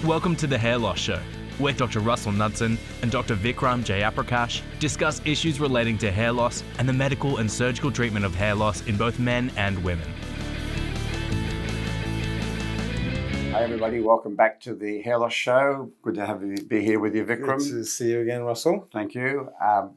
Welcome to the Hair Loss Show, where Dr. Russell Knudsen and Dr. Vikram Jayaprakash discuss issues relating to hair loss and the medical and surgical treatment of hair loss in both men and women. Hi everybody, welcome back to the Hair Loss Show. Good to be here with you, Vikram. Good to see you again, Russell. Thank you.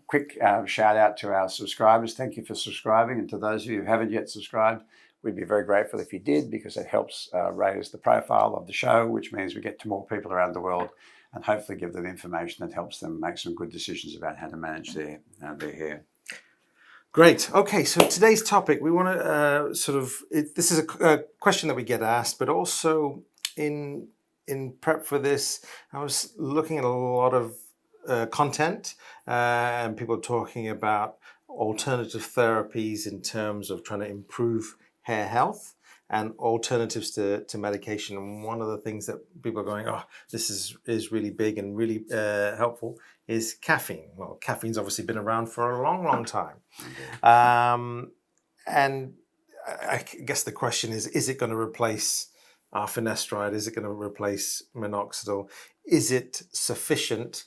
Quick shout out to our subscribers. Thank you for subscribing. And to those of you who haven't yet subscribed, we'd be very grateful if you did, because it helps raise the profile of the show, which means we get to more people around the world and hopefully give them information that helps them make some good decisions about how to manage their hair. Great. Okay, so today's topic, we want to this is a question that we get asked, but also in prep for this, I was looking at a lot of content and people talking about alternative therapies in terms of trying to improve hair health and alternatives to medication. And one of the things that people are going, oh, this is really big and really helpful, is caffeine. Well, caffeine's obviously been around for a long, long time. And I guess the question is it going to replace finasteride? Is it going to replace minoxidil? Is it sufficient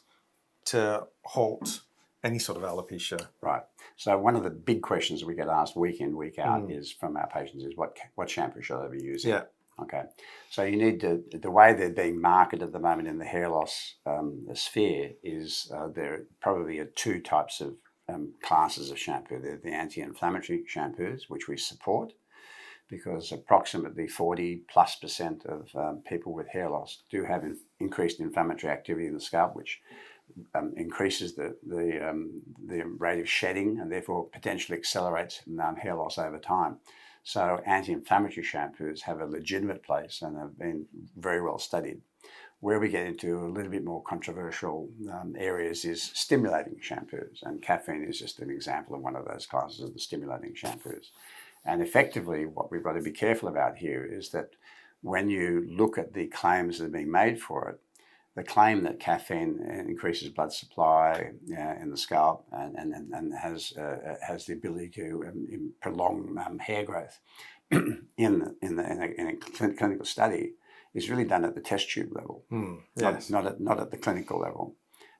to halt any sort of alopecia? Right. So one of the big questions we get asked week in, week out is from our patients is what shampoo should I be using? Yeah. Okay. So you need to, the way they're being marketed at the moment in the hair loss sphere is there probably are two types of classes of shampoo. They're the anti-inflammatory shampoos, which we support, because approximately 40+% of people with hair loss do have increased inflammatory activity in the scalp, which increases the rate of shedding and therefore potentially accelerates hair loss over time. So anti-inflammatory shampoos have a legitimate place and have been very well studied. Where we get into a little bit more controversial areas is stimulating shampoos, and caffeine is just an example of one of those classes of the stimulating shampoos. And effectively, what we've got to be careful about here is that when you look at the claims that are being made for it, the claim that caffeine increases blood supply in the scalp and has the ability to prolong hair growth in a clinical study is really done at the test tube level, Yes. not at the clinical level.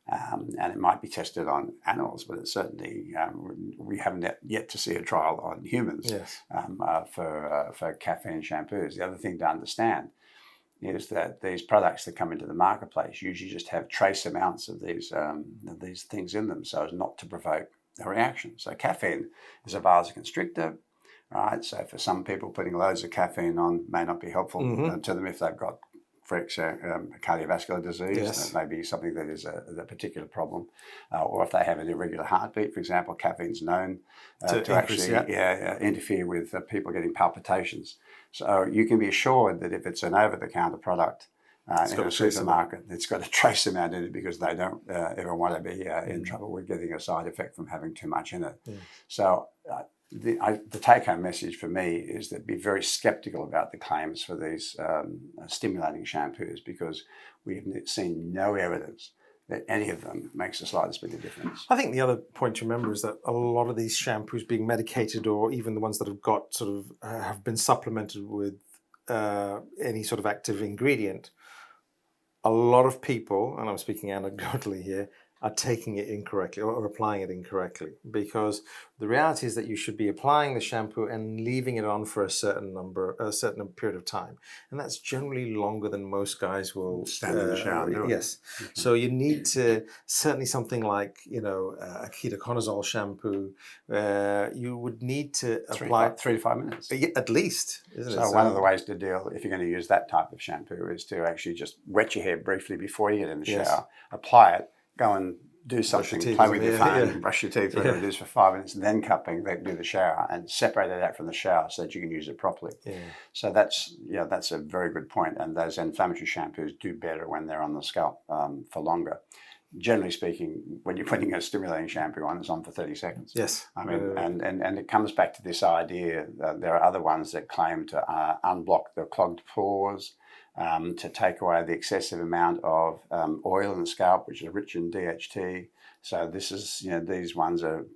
And it might be tested on animals, but it's certainly we haven't yet to see a trial on humans for caffeine shampoos. The other thing to understand is that these products that come into the marketplace usually just have trace amounts of these things in them, so as not to provoke a reaction. So caffeine is a vasoconstrictor, right? So for some people, putting loads of caffeine on may not be helpful to them if they've got cardiovascular disease. Yes. That may be something that is a particular problem. Or if they have an irregular heartbeat, for example, caffeine's known to actually interfere with people getting palpitations. So you can be assured that if it's an over-the-counter product in a supermarket, it's got a trace amount in it, because they don't ever want to be in trouble with getting a side effect from having too much in it. So the take-home message for me is that be very skeptical about the claims for these stimulating shampoos, because we've seen no evidence that any of them makes the slightest bit of difference. I think the other point to remember is that a lot of these shampoos being medicated, or even the ones that have got have been supplemented with any sort of active ingredient, a lot of people, and I'm speaking anecdotally here, are taking it incorrectly or applying it incorrectly, because the reality is that you should be applying the shampoo and leaving it on for a certain period of time, and that's generally longer than most guys will stand in the shower. Yes, so you need to certainly something like a ketoconazole shampoo. You would need to apply 3 to 5 minutes at least, isn't it? So one of the ways to deal, if you're going to use that type of shampoo, is to actually just wet your hair briefly before you get in the shower, apply it, go and do something, play with your phone, brush your teeth, whatever it is, for 5 minutes, and then cupping, then do the shower, and separate it out from the shower so that you can use it properly. So that's a very good point. And those inflammatory shampoos do better when they're on the scalp for longer. Generally speaking, when you're putting a stimulating shampoo on, it's on for 30 seconds. Yes. I mean, and it comes back to this idea that there are other ones that claim to unblock the clogged pores, to take away the excessive amount of oil in the scalp, which is rich in DHT. So this is, these ones are,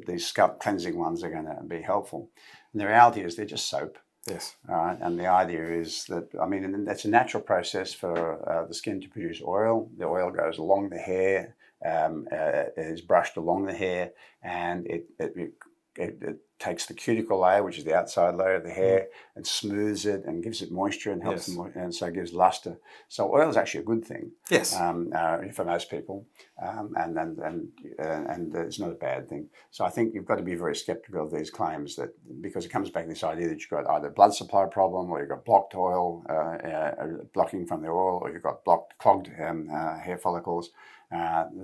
these scalp cleansing ones are going to be helpful. And the reality is they're just soap. Yes. All right, and the idea is that, I mean, and that's a natural process for the skin to produce oil. The oil goes along the hair, is brushed along the hair, and it takes the cuticle layer, which is the outside layer of the hair, and smooths it and gives it moisture and helps and so it gives luster. So oil is actually a good thing. Yes. For most people, and it's not a bad thing. So I think you've got to be very skeptical of these claims that, because it comes back to this idea that you've got either a blood supply problem, or you've got blocked oil, blocking from the oil, or you've got clogged hair follicles.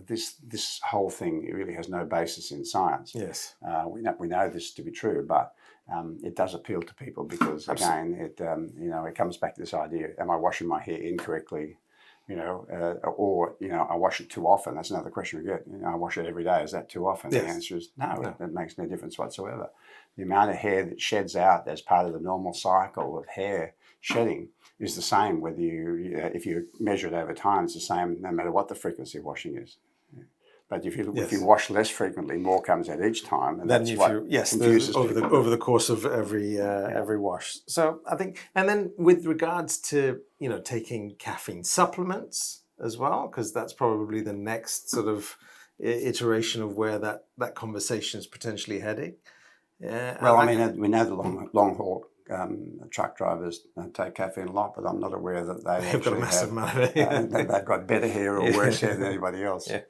This whole thing really has no basis in science. Yes. We know this to be true, but it does appeal to people because, again, it comes back to this idea: am I washing my hair incorrectly? Or I wash it too often. That's another question we get. I wash it every day. Is that too often? Yes. The answer is no. It makes no difference whatsoever. The amount of hair that sheds out as part of the normal cycle of hair shedding is the same whether if you measure it over time. It's the same no matter what the frequency of washing is. But if you wash less frequently, more comes out each time, and that's what confuses people. over the course of every wash. So I think, and then with regards to taking caffeine supplements as well, because that's probably the next sort of iteration of where that conversation is potentially heading. Well, I mean, we know the long haul truck drivers take caffeine a lot, but I'm not aware that they've got a massive amount of it. They've got better hair or worse hair than anybody else. Yeah.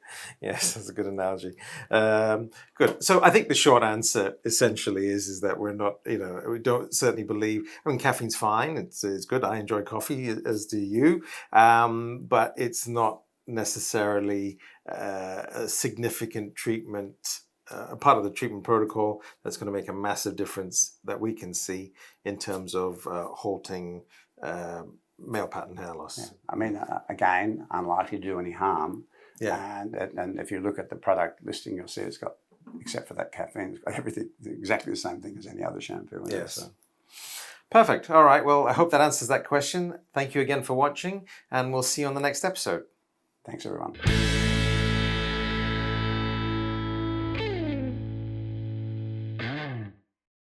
Yes, that's a good analogy. Good. So I think the short answer essentially is that we're not, we don't certainly believe. I mean, caffeine's fine. It's good. I enjoy coffee, as do you, but it's not necessarily a significant treatment. A part of the treatment protocol that's going to make a massive difference that we can see in terms of halting male pattern hair loss. Yeah. I mean, again, unlikely to do any harm. Yeah. And if you look at the product listing, you'll see it's got, except for that caffeine, it's got everything exactly the same thing as any other shampoo. Yes. So. Perfect. All right. Well, I hope that answers that question. Thank you again for watching, and we'll see you on the next episode. Thanks, everyone.